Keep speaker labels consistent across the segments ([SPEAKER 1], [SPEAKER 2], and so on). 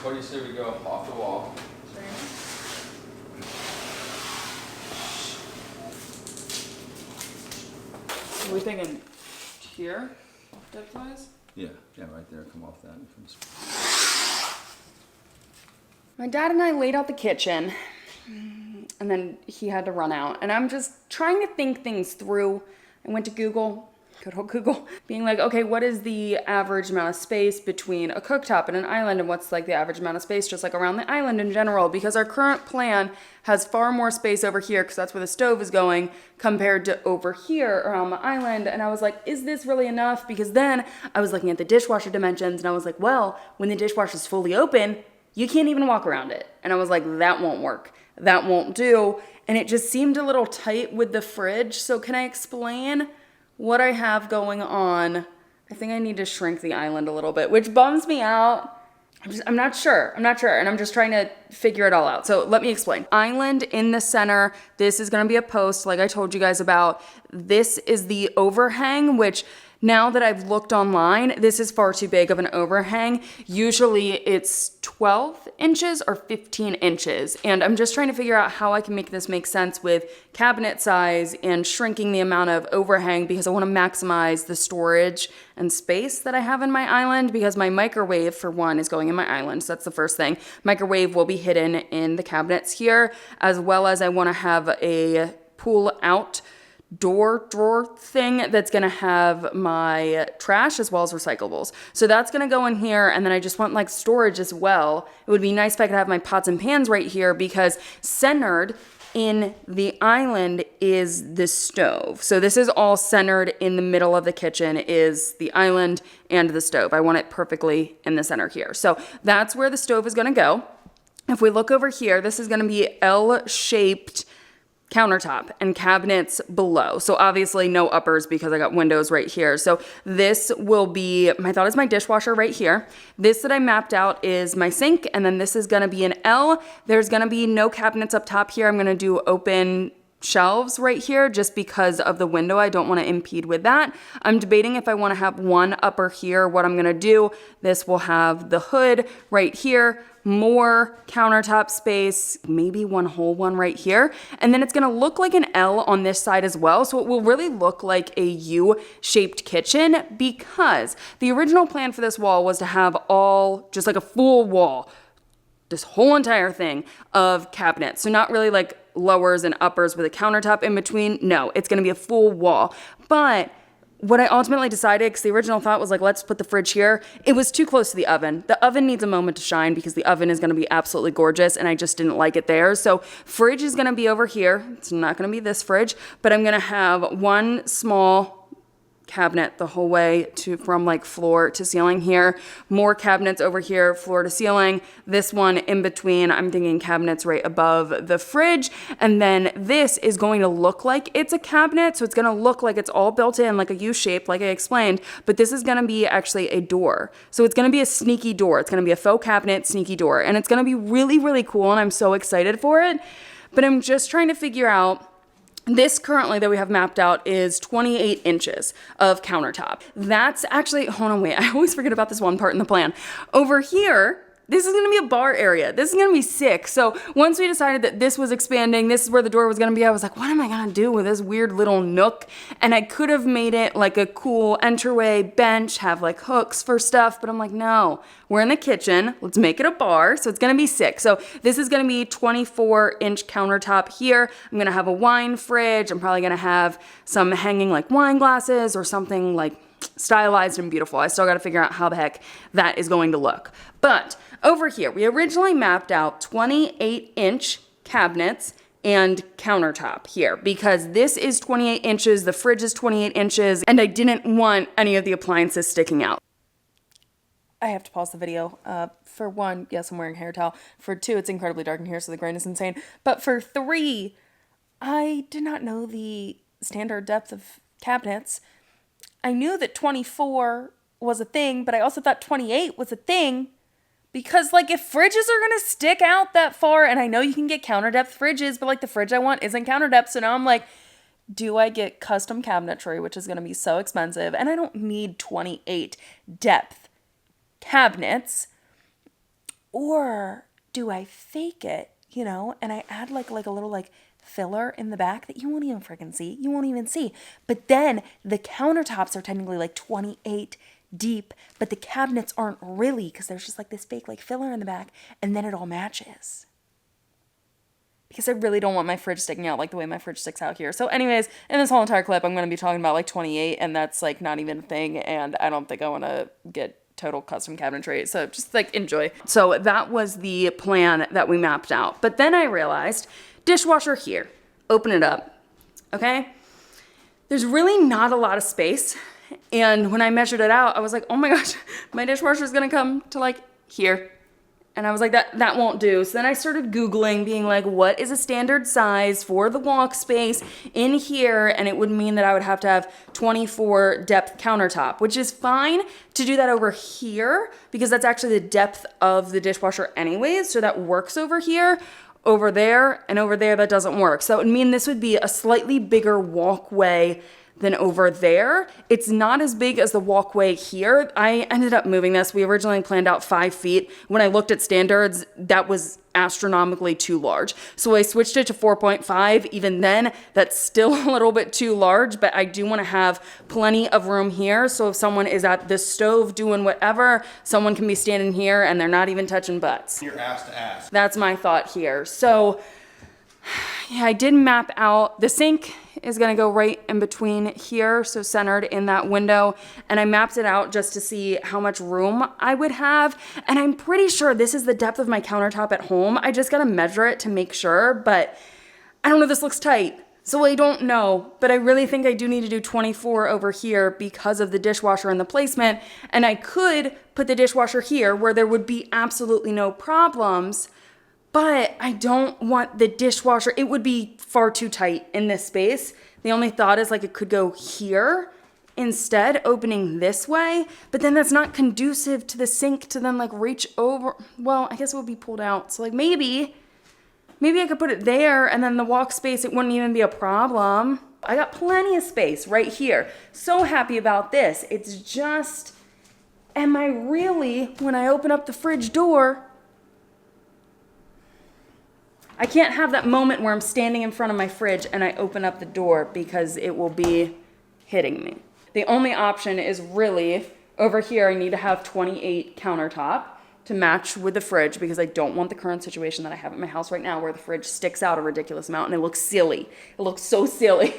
[SPEAKER 1] What do you say we go off the wall?
[SPEAKER 2] Are we thinking here, depth wise?
[SPEAKER 1] Yeah, right there. Come off that.
[SPEAKER 2] My dad and I laid out the kitchen, and then he had to run out. And I'm just trying to think things through. I went to Google, good old Google, being like, okay, what is the average amount of space between a cooktop and an island, and what's like the average amount of space just like around the island in general? Because our current plan has far more space over here, because that's where the stove is going, compared to over here around the island. And I was like, is this really enough? Because then I was looking at the dishwasher dimensions, and I was like, well, when the dishwasher is fully open, you can't even walk around it. And I was like, that won't work. That won't do. And it just seemed a little tight with the fridge. So can I explain what I have going on? I think I need to shrink the island a little bit, which bums me out. I'm not sure. And I'm just trying to figure it all out. So let me explain. Island in the center. This is going to be a post like I told you guys about. This is the overhang, which now that I've looked online, this is far too big of an overhang. Usually it's 12 inches or 15 inches. And I'm just trying to figure out how I can make this make sense with cabinet size and shrinking the amount of overhang, because I want to maximize the storage and space that I have in my island, because my microwave, for one, is going in my island. So that's the first thing. Microwave will be hidden in the cabinets here, as well as I want to have a pull out drawer thing that's gonna have my trash as well as recyclables. So that's gonna go in here, and then I just want like storage as well. It would be nice if I could have my pots and pans right here, because centered in the island is the stove. So this is all centered in the middle of the kitchen is the island and the stove. I want it perfectly in the center here. So that's where the stove is gonna go. If we look over here, this is gonna be L-shaped countertop and cabinets below. So obviously no uppers because I got windows right here. So this will be, my thought is my dishwasher right here. This that I mapped out is my sink, and then this is gonna be an L. There's gonna be no cabinets up top here. I'm gonna do open shelves right here just because of the window. I don't want to impede with that. I'm debating if I want to have one upper here. What I'm going to do, this will have the hood right here, more countertop space, maybe one whole one right here. And then it's going to look like an L on this side as well. So it will really look like a U-shaped kitchen, because the original plan for this wall was to have all just like a full wall, this whole entire thing of cabinets. So not really like lowers and uppers with a countertop in between. No, it's going to be a full wall. But what I ultimately decided, because the original thought was like, let's put the fridge here. It was too close to the oven. The oven needs a moment to shine, because the oven is going to be absolutely gorgeous, and I just didn't like it there. So fridge is going to be over here. It's not going to be this fridge, but I'm going to have one small cabinet the whole way to from like floor to ceiling here, more cabinets over here, floor to ceiling, this one in between. I'm thinking cabinets right above the fridge, and then this is going to look like it's a cabinet, so it's going to look like it's all built in like a U shape like I explained, but this is going to be actually a door. So it's going to be a sneaky door. It's going to be a faux cabinet sneaky door, and it's going to be really, really cool, and I'm so excited for it. But I'm just trying to figure out, this currently that we have mapped out is 28 inches of countertop. That's actually, hold on, wait, I always forget about this one part in the plan. Over here, this is gonna be a bar area. This is gonna be sick. So once we decided that this was expanding, this is where the door was gonna be, I was like, what am I gonna do with this weird little nook? And I could have made it like a cool entryway bench, have like hooks for stuff, but I'm like, no, we're in the kitchen. Let's make it a bar. So it's gonna be sick. So this is gonna be 24-inch countertop here. I'm gonna have a wine fridge. I'm probably gonna have some hanging like wine glasses or something like stylized and beautiful. I still got to figure out how the heck that is going to look. But over here, we originally mapped out 28-inch cabinets and countertop here, because this is 28 inches, the fridge is 28 inches, and I didn't want any of the appliances sticking out. I have to pause the video. For one, yes, I'm wearing a hair towel. For two, it's incredibly dark in here, so the grain is insane. But for three, I did not know the standard depth of cabinets. I knew that 24 was a thing, but I also thought 28 was a thing, because like if fridges are gonna stick out that far, and I know you can get counter depth fridges, but like the fridge I want isn't counter depth, so now I'm like, do I get custom cabinetry, which is gonna be so expensive, and I don't need 28 depth cabinets.
[SPEAKER 3] Or do I fake it, you know, and I add like a little like filler in the back that you won't even freaking see. You won't even see. But then the countertops are technically like 28 deep, but the cabinets aren't really, because there's just like this fake like filler in the back, and then it all matches. Because I really don't want my fridge sticking out like the way my fridge sticks out here. So anyways, in this whole entire clip, I'm going to be talking about like 28, and that's like not even a thing, and I don't think I want to get total custom cabinetry. So just like enjoy. So that was the plan that we mapped out. But then I realized dishwasher here, open it up. Okay. There's really not a lot of space. And when I measured it out, I was like, oh my gosh, my dishwasher is going to come to like here. And I was like, that won't do. So then I started Googling, being like, what is a standard size for the walk space in here? And it would mean that I would have to have 24 depth countertop, which is fine to do that over here because that's actually the depth of the dishwasher anyways. So that works over here. Over there, and over there, that doesn't work. So it would mean this would be a slightly bigger walkway than over there. It's not as big as the walkway here. I ended up moving this. We originally planned out 5 feet. When I looked at standards, that was astronomically too large. So I switched it to 4.5. Even then, that's still a little bit too large, but I do want to have plenty of room here. So if someone is at the stove doing whatever, someone can be standing here and they're not even touching butts.
[SPEAKER 4] You're ass to ass.
[SPEAKER 3] That's my thought here. So yeah, I did map out the sink is going to go right in between here, so centered in that window, and I mapped it out just to see how much room I would have, and I'm pretty sure this is the depth of my countertop at home. I just got to measure it to make sure, but I don't know, this looks tight, so I don't know, but I really think I do need to do 24 over here because of the dishwasher and the placement, and I could put the dishwasher here where there would be absolutely no problems. But I don't want the dishwasher. It would be far too tight in this space. The only thought is like it could go here instead, opening this way. But then that's not conducive to the sink to then like reach over. Well, I guess it would be pulled out. So like maybe I could put it there and then the walk space, it wouldn't even be a problem. I got plenty of space right here. So happy about this. It's just, am I really, when I open up the fridge door, I can't have that moment where I'm standing in front of my fridge and I open up the door because it will be hitting me. The only option is really over here. I need to have 28 countertop to match with the fridge because I don't want the current situation that I have at my house right now where the fridge sticks out a ridiculous amount and it looks silly. It looks so silly.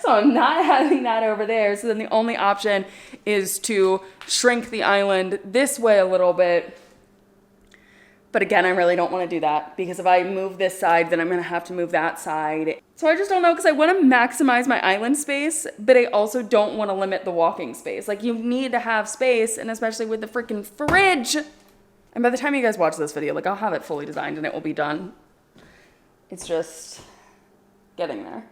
[SPEAKER 3] So I'm not having that over there. So then the only option is to shrink the island this way a little bit. But again, I really don't want to do that because if I move this side, then I'm going to have to move that side. So I just don't know because I want to maximize my island space, but I also don't want to limit the walking space. Like you need to have space, and especially with the freaking fridge. And by the time you guys watch this video, like I'll have it fully designed and it will be done. It's just getting there.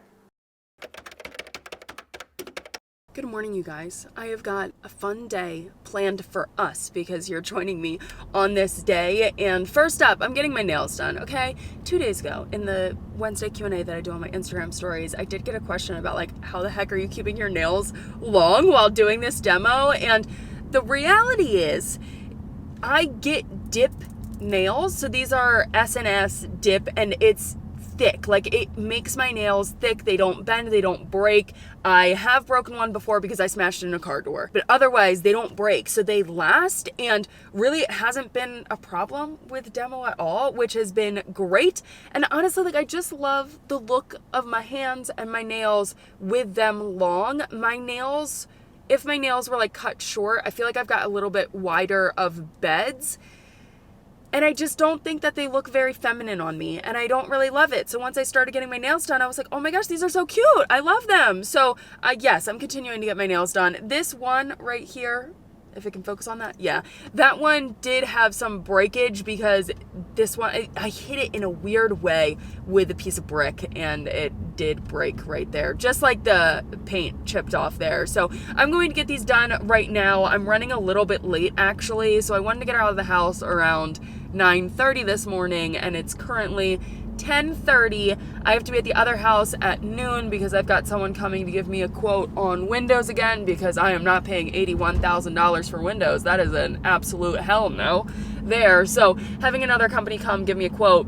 [SPEAKER 3] Good morning, you guys. I have got a fun day planned for us because you're joining me on this day. And first up, I'm getting my nails done, okay? 2 days ago, in the Wednesday Q&A that I do on my Instagram stories, I did get a question about like, how the heck are you keeping your nails long while doing this demo? And the reality is, I get dip nails. So these are S&S dip, and it's thick. Like it makes my nails thick. They don't bend, they don't break. I have broken one before because I smashed it in a car door, but otherwise they don't break. So they last, and really it hasn't been a problem with demo at all, which has been great. And honestly, like I just love the look of my hands and my nails with them long. My nails, if my nails were like cut short, I feel like I've got a little bit wider of beds. And I just don't think that they look very feminine on me, and I don't really love it. So once I started getting my nails done, I was like, oh my gosh, these are so cute. I love them. So yes, I'm continuing to get my nails done. This one right here, if it can focus on that. Yeah, that one did have some breakage because this one, I hit it in a weird way with a piece of brick and it did break right there, just like the paint chipped off there. So I'm going to get these done right now. I'm running a little bit late actually. So I wanted to get out of the house around 9:30 this morning, and it's currently
[SPEAKER 2] 10:30. I have to be at the other house at noon because I've got someone coming to give me a quote on windows again, because I am not paying $81,000 for windows. That is an absolute hell no there. So having another company come give me a quote,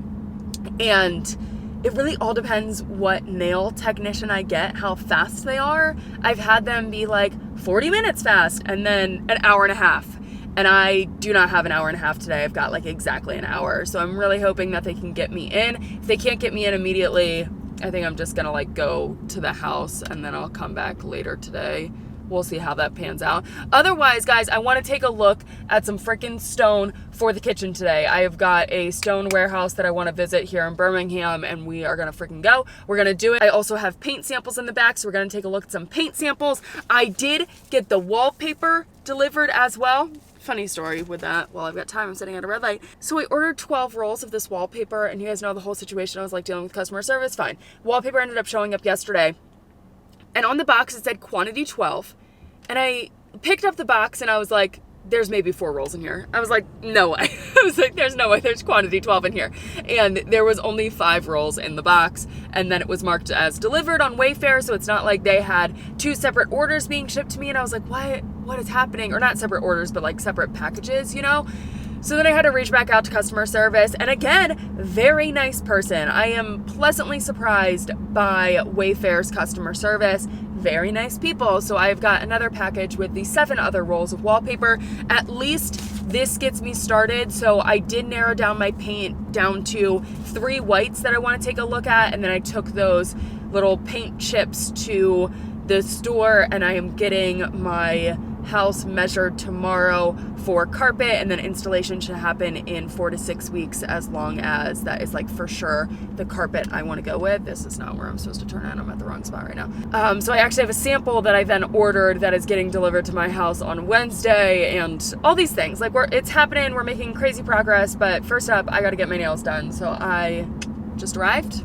[SPEAKER 2] and it really all depends what nail technician I get, how fast they are. I've had them be like 40 minutes fast and then an hour and a half. And I do not have an hour and a half today. I've got like exactly an hour. So I'm really hoping that they can get me in. If they can't get me in immediately, I think I'm just gonna like go to the house and then I'll come back later today. We'll see how that pans out. Otherwise, guys, I want to take a look at some freaking stone for the kitchen today. I have got a stone warehouse that I want to visit here in Birmingham, and we are going to freaking go. We're going to do it. I also have paint samples in the back, so we're going to take a look at some paint samples. I did get the wallpaper delivered as well. Funny story with that. While I've got time, I'm sitting at a red light. So I ordered 12 rolls of this wallpaper, and you guys know the whole situation. I was like dealing with customer service. Fine. Wallpaper ended up showing up yesterday. And on the box, it said quantity 12. And I picked up the box and I was like, there's maybe 4 rolls in here. I was like, no way. I was like, there's no way there's quantity 12 in here. And there was only 5 rolls in the box. And then it was marked as delivered on Wayfair. So it's not like they had 2 separate orders being shipped to me. And I was like, what is happening? Or not separate orders, but like separate packages, you know? So then I had to reach back out to customer service. And again, very nice person. I am pleasantly surprised by Wayfair's customer service. Very nice people. So I've got another package with the 7 other rolls of wallpaper. At least this gets me started. So I did narrow down my paint down to 3 whites that I want to take a look at. And then I took those little paint chips to the store, and I am getting my house measured tomorrow for carpet, and then installation should happen in 4 to 6 weeks, as long as that is like for sure the carpet I want to go with. This is not where I'm supposed to turn at. I'm at the wrong spot right now. So I actually have a sample that I then ordered that is getting delivered to my house on Wednesday, and all these things. Like it's happening. We're making crazy progress, but first up, I got to get my nails done. So I just arrived.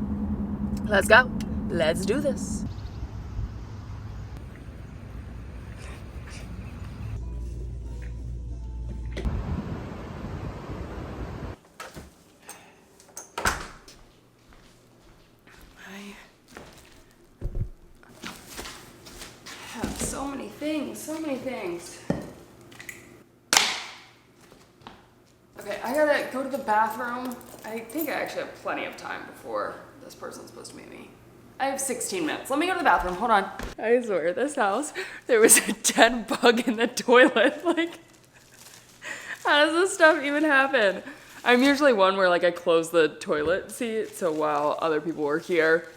[SPEAKER 2] Let's go. Let's do this. So many things. Okay, I gotta go to the bathroom. I think I actually have plenty of time before this person's supposed to meet me. I have 16 minutes. Let me go to the bathroom. Hold on. I swear, this house, there was a dead bug in the toilet. Like, how does this stuff even happen? I'm usually one where like I close the toilet seat, so while other people were here,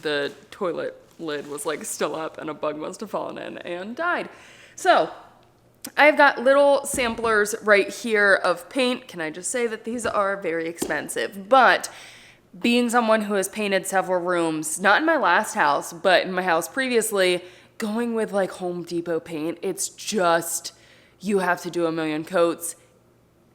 [SPEAKER 2] the toilet lid was like still up and a bug must have fallen in and died. So I've got little samplers right here of paint. Can I just say that these are very expensive? But being someone who has painted several rooms, not in my last house, but in my house previously, going with like Home Depot paint, it's just, you have to do a million coats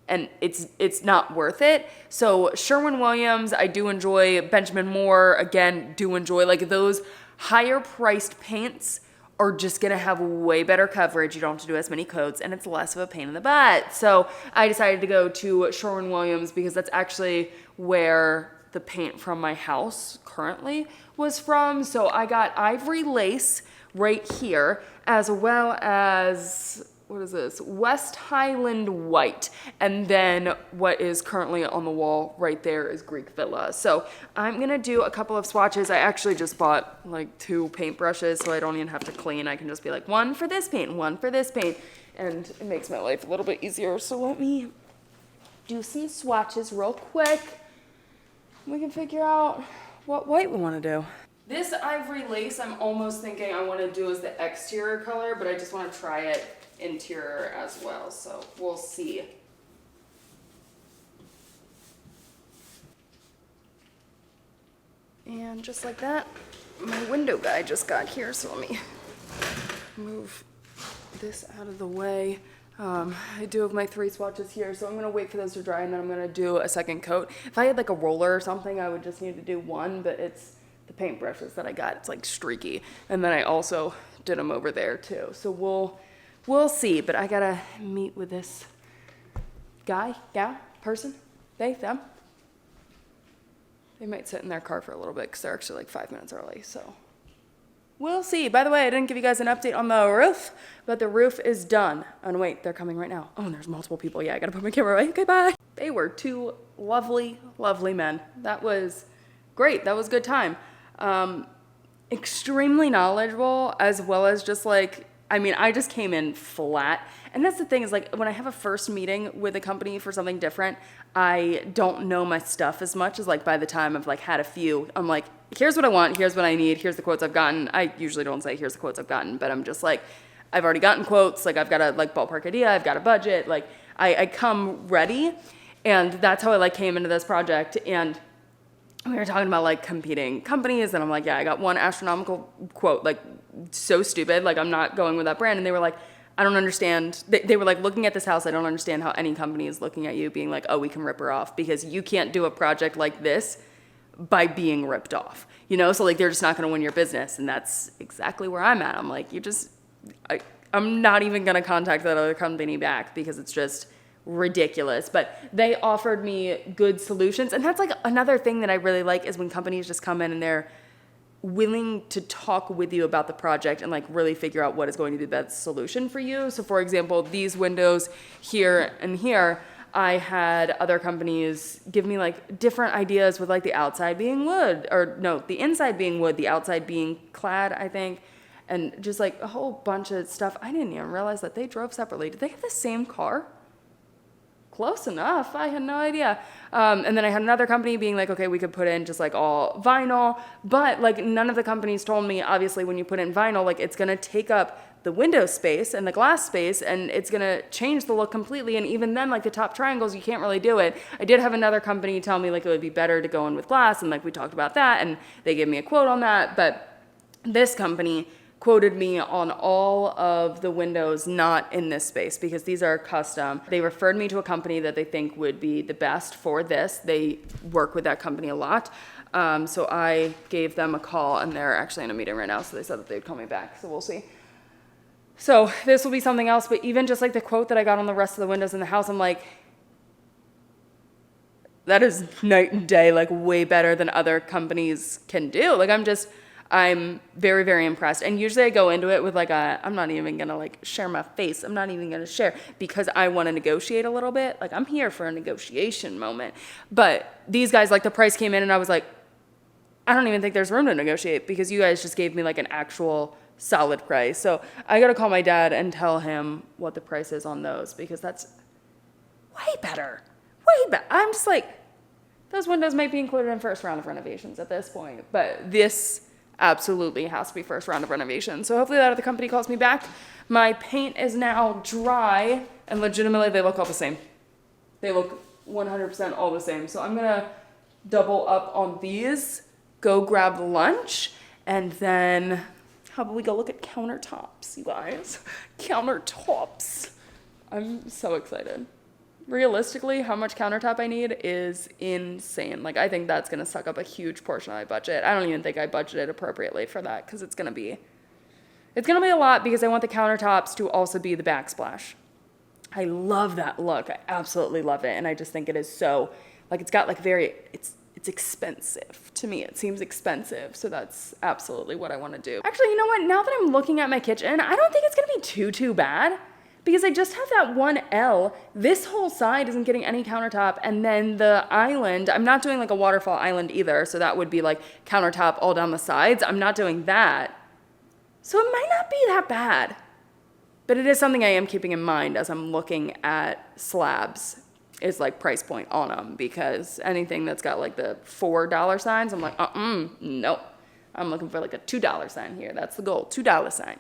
[SPEAKER 2] and it's not worth it. So Sherwin-Williams, I do enjoy. Benjamin Moore, again, do enjoy. Like those higher priced paints are just gonna have way better coverage. You don't have to do as many coats and it's less of a pain in the butt. So I decided to go to Sherwin-Williams because that's actually where the paint from my house currently was from. So I got ivory lace right here, as well as, what is this? West Highland white. And then what is currently on the wall right there is Greek Villa. So I'm gonna do a couple of swatches. I actually just bought like 2 paintbrushes, so I don't even have to clean. I can just be like, 1 for this paint, 1 for this paint. And it makes my life a little bit easier. So let me do some swatches real quick. We can figure out what white we wanna do. This ivory lace, I'm almost thinking I wanna do as the exterior color, but I just wanna try it interior as well, so we'll see. And just like that, my window guy just got here, so let me move this out of the way. I do have my 3 swatches here, so I'm gonna wait for those to dry and then I'm gonna do a second coat. If I had like a roller or something, I would just need to do 1, but it's the paintbrushes that I got, it's like streaky. And then I also did them over there too. So we'll see, but I gotta meet with this guy, gal, person, they, them. They might sit in their car for a little bit because they're actually like 5 minutes early, so. We'll see. By the way, I didn't give you guys an update on the roof, but the roof is done. Oh, no, wait, they're coming right now. Oh, and there's multiple people. Yeah, I gotta put my camera away. Okay, bye. They were two lovely, lovely men. That was great. That was a good time. Extremely knowledgeable, as well as just like, I mean, I just came in flat. And that's the thing is like when I have a first meeting with a company for something different, I don't know my stuff as much as like by the time I've like had a few, I'm like, here's what I want, here's what I need, here's the quotes I've gotten. I usually don't say here's the quotes I've gotten, but I'm just like, I've already gotten quotes, like I've got a like ballpark idea, I've got a budget, like I come ready. And that's how I like came into this project. And we were talking about like competing companies and I'm like, yeah, I got one astronomical quote, like so stupid, like I'm not going with that brand. And they were like, I don't understand. They were like looking at this house. I don't understand how any company is looking at you being like, oh, we can rip her off because you can't do a project like this by being ripped off, you know? So like, they're just not going to win your business. And that's exactly where I'm at. I'm like, I'm not even going to contact that other company back because it's just ridiculous. But they offered me good solutions. And that's like another thing that I really like is when companies just come in and they're willing to talk with you about the project and like really figure out what is going to be the best solution for you. So for example, these windows here and here, I had other companies give me like different ideas with like the outside being wood, or no, the inside being wood, the outside being clad, I think. And just like a whole bunch of stuff. I didn't even realize that they drove separately. Did they have the same car? Close enough. I had no idea. And then I had another company being like, okay, we could put in just like all vinyl, but like none of the companies told me, obviously, when you put in vinyl, like it's going to take up the window space and the glass space and it's going to change the look completely. And even then, like the top triangles, you can't really do it. I did have another company tell me like it would be better to go in with glass. And like we talked about that and they gave me a quote on that. But this company quoted me on all of the windows not in this space because these are custom. They referred me to a company that they think would be the best for this. They work with that company a lot. So I gave them a call and they're actually in a meeting right now. So they said that they'd call me back. So we'll see. So this will be something else. But even just like the quote that I got on the rest of the windows in the house, I'm like, that is night and day, like way better than other companies can do. Like I'm very, very impressed. And usually I go into it with like I'm not even going to like share my face. I'm not even going to share because I want to negotiate a little bit. Like I'm here for a negotiation moment. But these guys, like the price came in and I was like, I don't even think there's room to negotiate because you guys just gave me like an actual solid price. So I got to call my dad and tell him what the price is on those because that's way better. Way better. I'm just like, those windows might be included in first round of renovations at this point. But this absolutely has to be first round of renovation. So hopefully that other company calls me back. My paint is now dry and legitimately they look all the same. They look 100% all the same. So I'm gonna double up on these, go grab lunch, and then how about we go look at countertops, you guys? Countertops. I'm so excited. Realistically, how much countertop I need is insane. Like, I think that's going to suck up a huge portion of my budget. I don't even think I budgeted appropriately for that because it's going to be a lot because I want the countertops to also be the backsplash. I love that look. I absolutely love it. And I just think it is so, like, it's got like it's expensive. To me, it seems expensive. So that's absolutely what I want to do. Actually, you know what? Now that I'm looking at my kitchen, I don't think it's going to be too bad. Because I just have that one L. This whole side isn't getting any countertop. And then the island, I'm not doing like a waterfall island either. So that would be like countertop all down the sides. I'm not doing that. So it might not be that bad. But it is something I am keeping in mind as I'm looking at slabs is like price point on them. Because anything that's got like the $4 signs, I'm like, no. I'm looking for like a $2 sign here. That's the goal, $2 sign.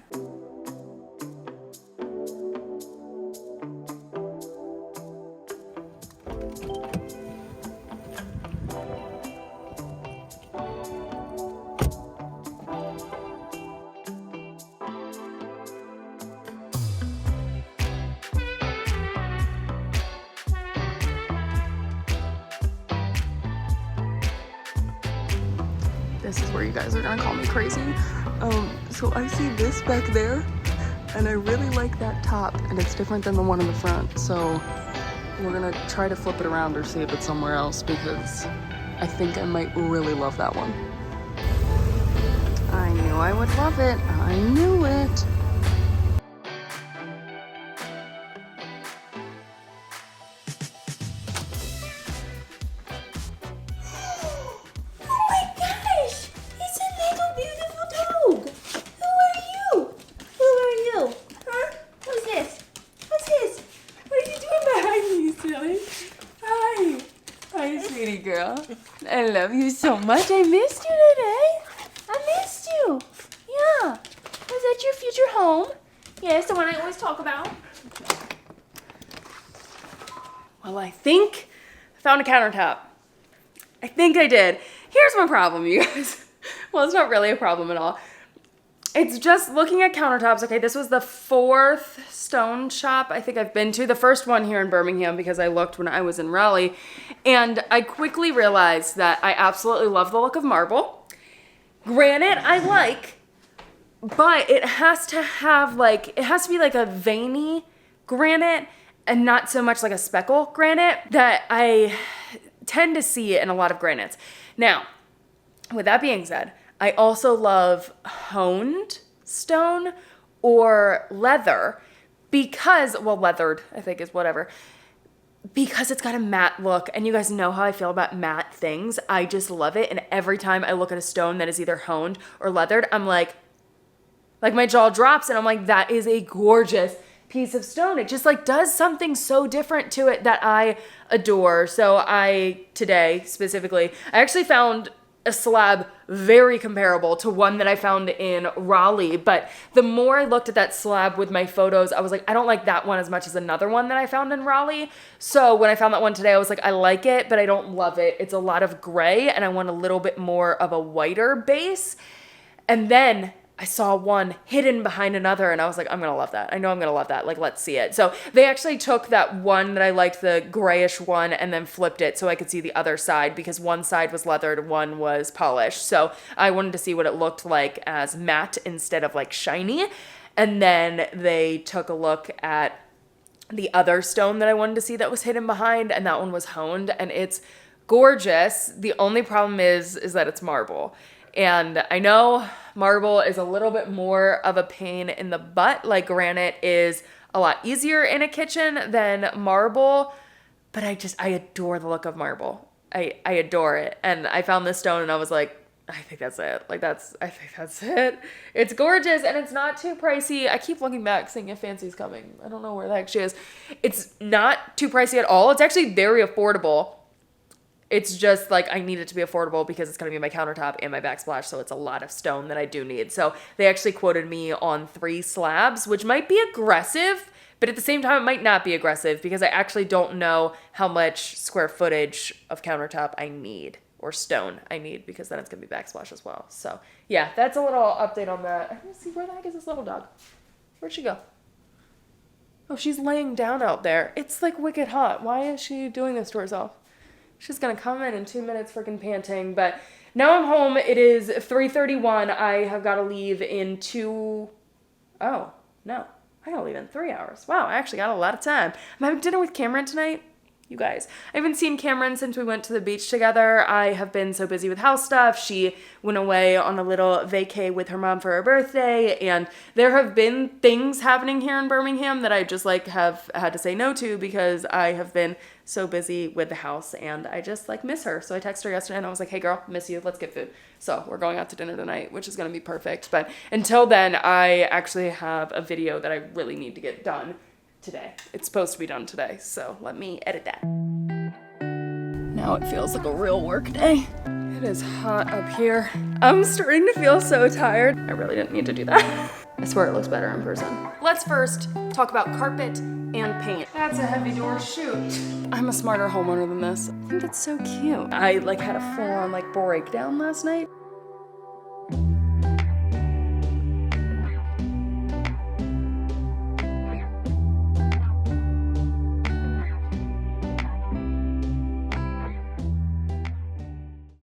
[SPEAKER 2] This is where you guys are gonna call me crazy. So I see this back there, and I really like that top, and it's different than the one in the front. So we're gonna try to flip it around or see if it's somewhere else because I think I might really love that one. I knew I would love it. I knew it.
[SPEAKER 3] Oh my gosh! It's a little beautiful dog! Who are you? Who are you? Huh? Who's this? What's this? What are you doing behind me, silly? Hi. Hi, sweetie girl. I love you so much. I missed you today. I missed you. Yeah. Was that your future home? Yes, the one I always talk about.
[SPEAKER 2] Well, I think I found a countertop. I think I did. Here's my problem, you guys. Well, it's not really a problem at all. It's just looking at countertops. Okay, this was the 4th stone shop I think I've been to. The first one here in Birmingham because I looked when I was in Raleigh. And I quickly realized that I absolutely love the look of marble. Granite I like, but it has to have it has to be like a veiny granite and not so much like a speckle granite that I tend to see in a lot of granites. Now, with that being said, I also love honed stone or leather because, well, leathered, I think is whatever, because it's got a matte look. And you guys know how I feel about matte things. I just love it. And every time I look at a stone that is either honed or leathered, I'm like my jaw drops and I'm like, that is a gorgeous piece of stone. It just does something so different to it that I adore. So today specifically, I actually found a slab very comparable to one that I found in Raleigh. But the more I looked at that slab with my photos, I was like, I don't like that one as much as another one that I found in Raleigh. So when I found that one today, I was like, I like it, but I don't love it. It's a lot of gray and I want a little bit more of a whiter base. And then I saw one hidden behind another and I was like, I'm going to love that. I know I'm going to love that. Let's see it. So they actually took that one that I liked, the grayish one, and then flipped it so I could see the other side because one side was leathered, one was polished. So I wanted to see what it looked like as matte instead of shiny. And then they took a look at the other stone that I wanted to see that was hidden behind, and that one was honed, and it's gorgeous. The only problem is that it's marble. And I know marble is a little bit more of a pain in the butt. Granite is a lot easier in a kitchen than marble, but I adore the look of marble. I adore it. And I found this stone and I was like, I think that's it. I think that's it. It's gorgeous and it's not too pricey. I keep looking back seeing if Fancy's coming. I don't know where the heck she is. It's not too pricey at all. It's actually very affordable. It's just I need it to be affordable because it's going to be my countertop and my backsplash, so it's a lot of stone that I do need. So they actually quoted me on 3 slabs, which might be aggressive, but at the same time, it might not be aggressive because I actually don't know how much square footage of countertop I need or stone I need because then it's going to be backsplash as well. So yeah, that's a little update on that. I want to see, where the heck is this little dog? Where'd she go? Oh, she's laying down out there. It's wicked hot. Why is she doing this to herself? She's going to come in 2 minutes freaking panting. But now I'm home. It is 3:31. I have got to leave in 2... Oh, no. I got to leave in 3 hours. Wow, I actually got a lot of time. I'm having dinner with Cameron tonight. You guys, I haven't seen Cameron since we went to the beach together. I have been so busy with house stuff. She went away on a little vacay with her mom for her birthday, and there have been things happening here in Birmingham that I just have had to say no to because I have been so busy with the house and I just miss her. So I texted her yesterday and I was like, hey girl, miss you. Let's get food. So we're going out to dinner tonight, which is going to be perfect. But until then, I actually have a video that I really need to get done today. It's supposed to be done today, so let me edit that. Now it feels like a real work day. It is hot up here. I'm starting to feel so tired. I really didn't need to do that. I swear it looks better in person. Let's first talk about carpet and paint. That's a heavy door, shoot. I'm a smarter homeowner than this. I think that's so cute. I had a full-on breakdown last night.